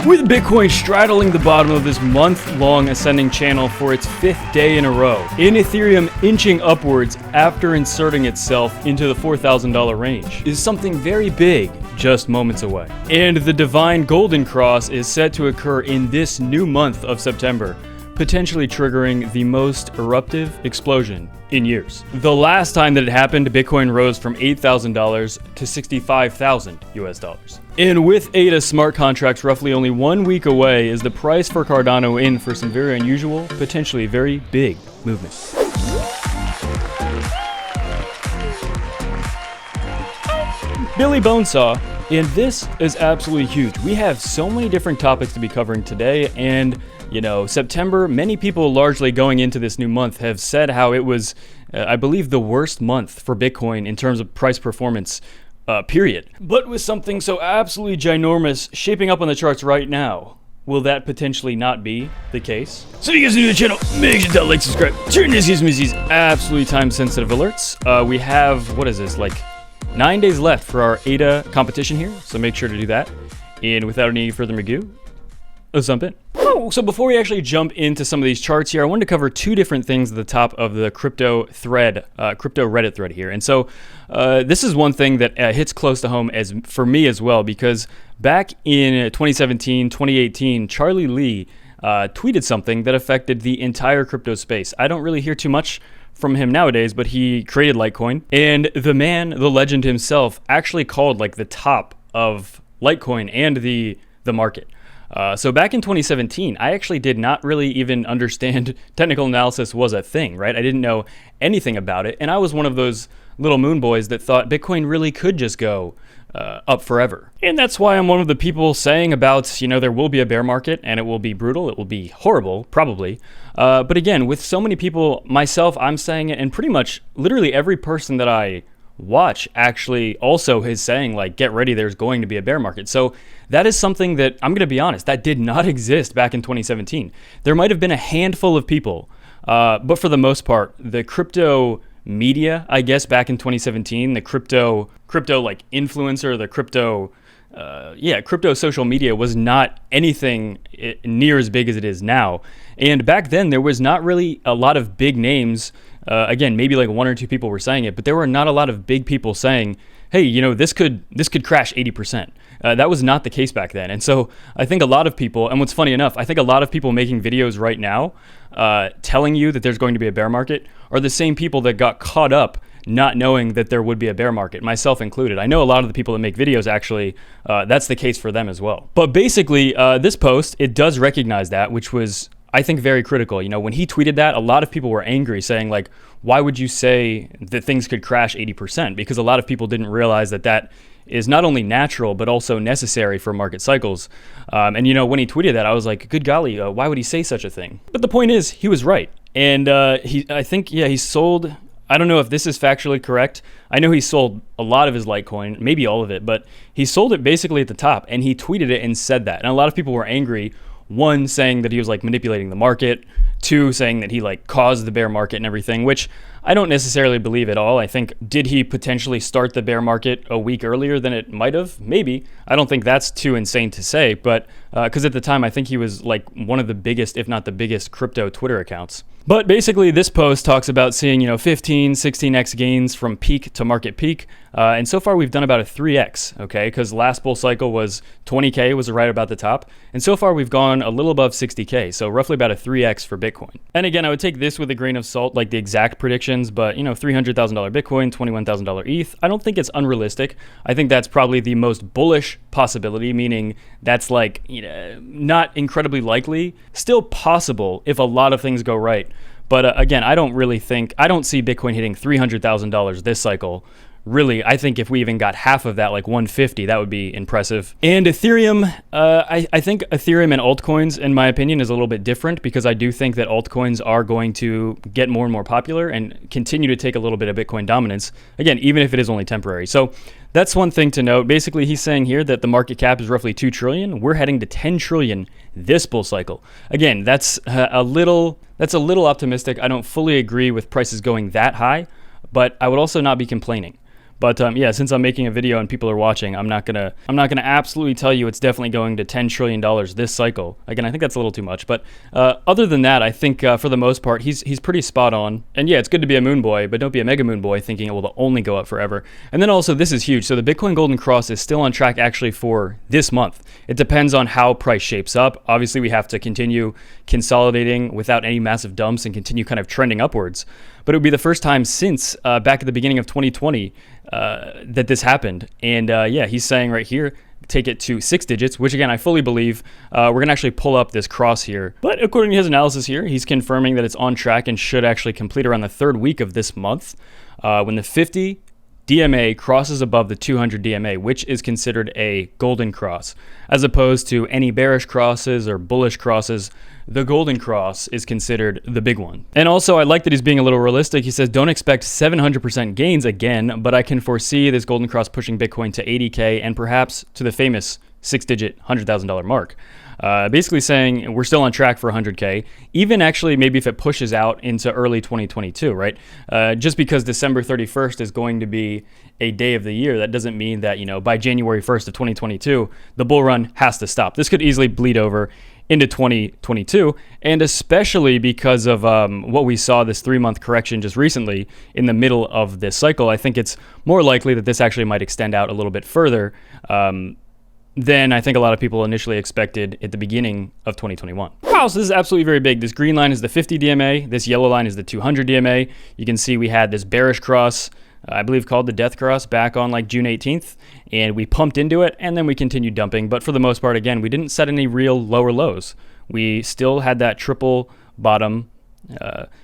With Bitcoin straddling the bottom of this month-long ascending channel for its 5th day in a row, and Ethereum inching upwards after inserting itself into the $4,000 range, is something very big just moments away. And the divine golden cross is set to occur in this new month of September, potentially triggering the most eruptive explosion in years. The last time that it happened, Bitcoin rose from $8,000 to $65,000 US. And with ADA smart contracts roughly only 1 week away, is the price for Cardano in for some very unusual, potentially very big movement. Billy Bonesaw, and this is absolutely huge. We have so many different topics to be covering today, and you know, September, many people largely going into this new month have said how it was, I believe, the worst month for Bitcoin in terms of price performance, period. But with something so absolutely ginormous shaping up on the charts right now, will that potentially not be the case? So if you guys are new to the channel, make sure to like, subscribe, turn this these absolutely time-sensitive alerts. We have, what is this, like 9 days left for our ADA competition here, so make sure to do that. And without any further ado, let's jump in. So before we actually jump into some of these charts here, I wanted to cover two different things at the top of the crypto thread, crypto Reddit thread here. And so this is one thing that hits close to home as for me as well, because back in 2017, 2018, Charlie Lee tweeted something that affected the entire crypto space. I don't really hear too much from him nowadays, but he created Litecoin, and the man, the legend himself, actually called like the top of Litecoin and the market. So back in 2017, I actually did not really even understand technical analysis was a thing, right? I didn't know anything about it. And I was one of those little moon boys that thought Bitcoin really could just go up forever. And that's why I'm one of the people saying about, you know, there will be a bear market and it will be brutal. It will be horrible, probably. But again, with so many people, myself, I'm saying it, and pretty much literally every person that I watch actually also is saying, like, get ready, there's going to be a bear market. So that is something that, I'm going to be honest, that did not exist back in 2017. There might have been a handful of people, but for the most part, the crypto media, I guess, back in 2017, the crypto like influencer, the crypto social media was not anything near as big as it is now. And back then, there was not really a lot of big names. Again, maybe like one or two people were saying it, but there were not a lot of big people saying, hey, you know, this could crash 80%. That was not the case back then. And so I think a lot of people, and what's funny enough, I think a lot of people making videos right now telling you that there's going to be a bear market are the same people that got caught up not knowing that there would be a bear market, myself included. I know a lot of the people that make videos actually, that's the case for them as well. But basically, this post, it does recognize that, which was, I think, very critical. You know, when he tweeted that, a lot of people were angry, saying like, why would you say that things could crash 80%? Because a lot of people didn't realize that that is not only natural, but also necessary for market cycles. And, you know, when he tweeted that, I was like, good golly, why would he say such a thing? But the point is, he was right. And I think he sold, I don't know if this is factually correct. I know he sold a lot of his Litecoin, maybe all of it, but he sold it basically at the top, and he tweeted it and said that. And a lot of people were angry. One, saying that he was like manipulating the market. Two, saying that he like caused the bear market and everything, which I don't necessarily believe at all. I think, did he potentially start the bear market a week earlier than it might have? Maybe. I don't think that's too insane to say, but because at the time, I think he was like one of the biggest, if not the biggest, crypto Twitter accounts. But basically, this post talks about seeing, you know, 15, 16x gains from peak to market peak. And so far, we've done about a 3x, okay? Because last bull cycle was 20K, was right about the top. And so far, we've gone a little above 60K, so roughly about a 3x for Bitcoin. And again, I would take this with a grain of salt, like the exact predictions, but, you know, $300,000 Bitcoin, $21,000 ETH, I don't think it's unrealistic. I think that's probably the most bullish possibility, meaning that's like, you know, not incredibly likely, still possible if a lot of things go right. But again, I don't see Bitcoin hitting $300,000 this cycle. Really, I think if we even got half of that, like 150, that would be impressive. And Ethereum, I think Ethereum and altcoins, in my opinion, is a little bit different, because I do think that altcoins are going to get more and more popular and continue to take a little bit of Bitcoin dominance, again, even if it is only temporary. So that's one thing to note. Basically, he's saying here that the market cap is roughly 2 trillion. We're heading to 10 trillion this bull cycle. Again, that's a little optimistic. I don't fully agree with prices going that high, but I would also not be complaining. But yeah, since I'm making a video and people are watching, I'm not gonna absolutely tell you it's definitely going to $10 trillion this cycle. Again, I think that's a little too much. But other than that, I think for the most part, he's pretty spot on. And yeah, it's good to be a moon boy, but don't be a mega moon boy thinking it will only go up forever. And then also, this is huge. So the Bitcoin Golden Cross is still on track actually for this month. It depends on how price shapes up. Obviously, we have to continue consolidating without any massive dumps and continue kind of trending upwards. But it would be the first time since back at the beginning of 2020 that this happened. And yeah, he's saying right here, take it to 6 digits, which again, I fully believe. We're going to actually pull up this cross here. But according to his analysis here, he's confirming that it's on track and should actually complete around the 3rd week of this month when the 50 DMA crosses above the 200 DMA, which is considered a golden cross, as opposed to any bearish crosses or bullish crosses. The golden cross is considered the big one. And also, I like that he's being a little realistic. He says, don't expect 700% gains again, but I can foresee this golden cross pushing Bitcoin to 80K and perhaps to the famous 6-digit $100,000 mark. Basically saying we're still on track for 100K, even actually maybe if it pushes out into early 2022, right? Just because December 31st is going to be a day of the year, that doesn't mean that, you know, by January 1st of 2022, the bull run has to stop. This could easily bleed over into 2022, and especially because of what we saw, this 3-month correction just recently in the middle of this cycle. I think it's more likely that this actually might extend out a little bit further than I think a lot of people initially expected at the beginning of 2021. Wow, so this is absolutely very big. This green line is the 50 DMA. This yellow line is the 200 DMA. You can see we had this bearish cross, I believe called the death cross, back on like June 18th, and we pumped into it, and then we continued dumping. But for the most part, again, we didn't set any real lower lows. We still had that triple bottom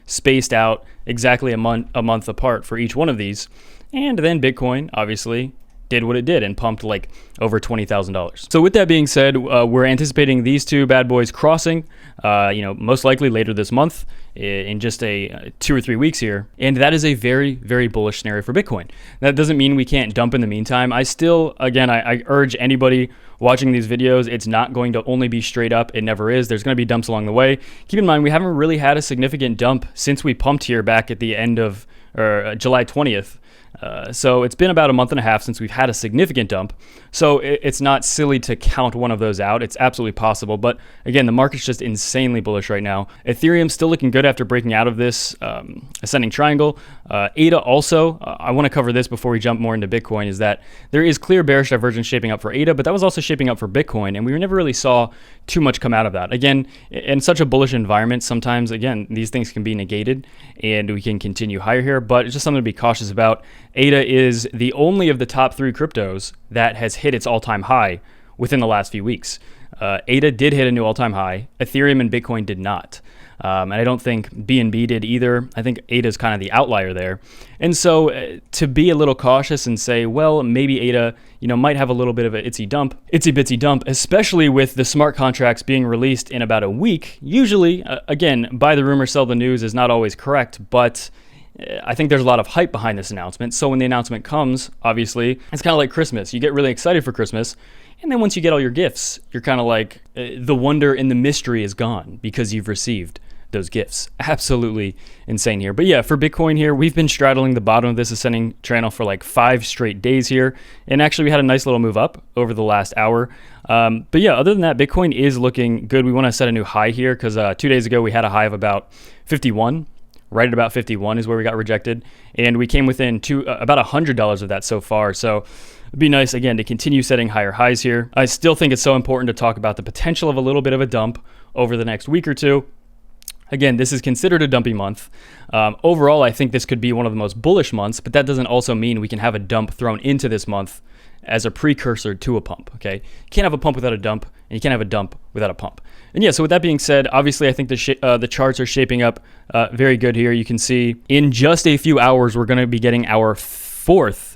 spaced out exactly a month apart for each one of these. And then Bitcoin, obviously, did what it did and pumped like over $20,000. So with that being said, we're anticipating these two bad boys crossing, most likely later this month in just a 2 or 3 weeks here. And that is a very, very bullish scenario for Bitcoin. That doesn't mean we can't dump in the meantime. I still, again, I urge anybody watching these videos, it's not going to only be straight up. It never is. There's going to be dumps along the way. Keep in mind, we haven't really had a significant dump since we pumped here back at the end of July 20th. So it's been about a month and a half since we've had a significant dump. So it's not silly to count one of those out. It's absolutely possible. But again, the market's just insanely bullish right now. Ethereum's still looking good after breaking out of this ascending triangle. ADA also, I want to cover this before we jump more into Bitcoin, is that there is clear bearish divergence shaping up for ADA, but that was also shaping up for Bitcoin. And we never really saw too much come out of that. Again, in such a bullish environment, sometimes, again, these things can be negated and we can continue higher here, but it's just something to be cautious about. ADA is the only of the top 3 cryptos that has hit its all-time high within the last few weeks. ADA did hit a new all-time high. Ethereum and Bitcoin did not. And I don't think BNB did either. I think ADA is kind of the outlier there. And so to be a little cautious and say, well, maybe ADA, might have a little bit of an itsy bitsy dump, especially with the smart contracts being released in about a week. Usually, again, buy the rumor, sell the news is not always correct, but I think there's a lot of hype behind this announcement. So when the announcement comes, obviously, it's kind of like Christmas. You get really excited for Christmas. And then once you get all your gifts, you're kind of like, the wonder and the mystery is gone because you've received those gifts. Absolutely insane here. But yeah, for Bitcoin here, we've been straddling the bottom of this ascending channel for like 5 straight days here. And actually, we had a nice little move up over the last hour. But yeah, other than that, Bitcoin is looking good. We want to set a new high here because 2 days ago, we had a high of about 51. Right at about 51 is where we got rejected. And we came within about $100 of that so far. So it'd be nice, again, to continue setting higher highs here. I still think it's so important to talk about the potential of a little bit of a dump over the next week or two. Again, this is considered a dumpy month. Overall, I think this could be one of the most bullish months, but that doesn't also mean we can have a dump thrown into this month as a precursor to a pump, okay? You can't have a pump without a dump, and you can't have a dump without a pump. And yeah, so with that being said, obviously I think the charts are shaping up very good here. You can see in just a few hours, we're gonna be getting our 4th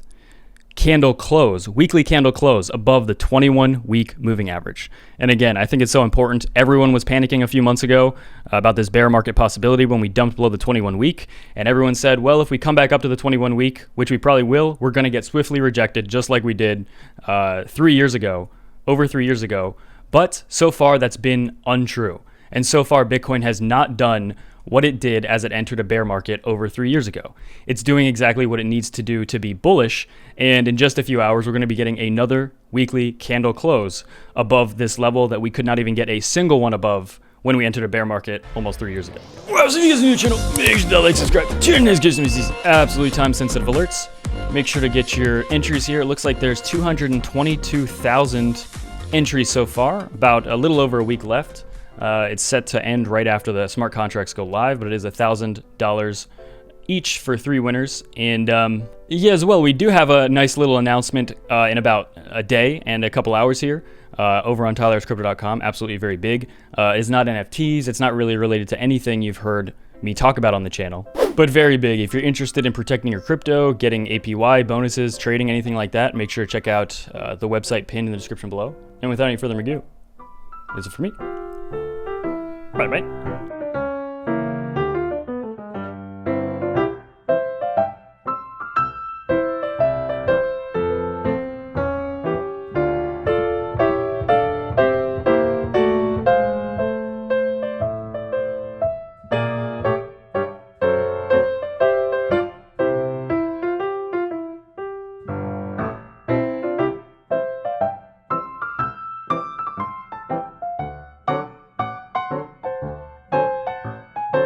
weekly candle close above the 21-week moving average. And again, I think it's so important. Everyone was panicking a few months ago about this bear market possibility when we dumped below the 21-week. And everyone said, well, if we come back up to the 21-week, which we probably will, we're going to get swiftly rejected just like we did 3 years ago, over 3 years ago. But so far, that's been untrue. And so far, Bitcoin has not done what it did as it entered a bear market over 3 years ago. It's doing exactly what it needs to do to be bullish, and in just a few hours, we're going to be getting another weekly candle close above this level that we could not even get a single one above when we entered a bear market almost 3 years ago. Well, so if you guys are new to the channel, make sure to like, subscribe, turn on these absolutely time-sensitive alerts. Make sure to get your entries here. It looks like there's 222,000 entries so far, about a little over a week left. It's set to end right after the smart contracts go live, but it is $1,000 each for 3 winners. And yeah, as well, we do have a nice little announcement in about a day and a couple hours here over on tylerscrypto.com. Absolutely very big. It's not NFTs. It's not really related to anything you've heard me talk about on the channel, but very big. If you're interested in protecting your crypto, getting APY, bonuses, trading, anything like that, make sure to check out the website pinned in the description below. And without any further ado, that's it for me. Bye-bye.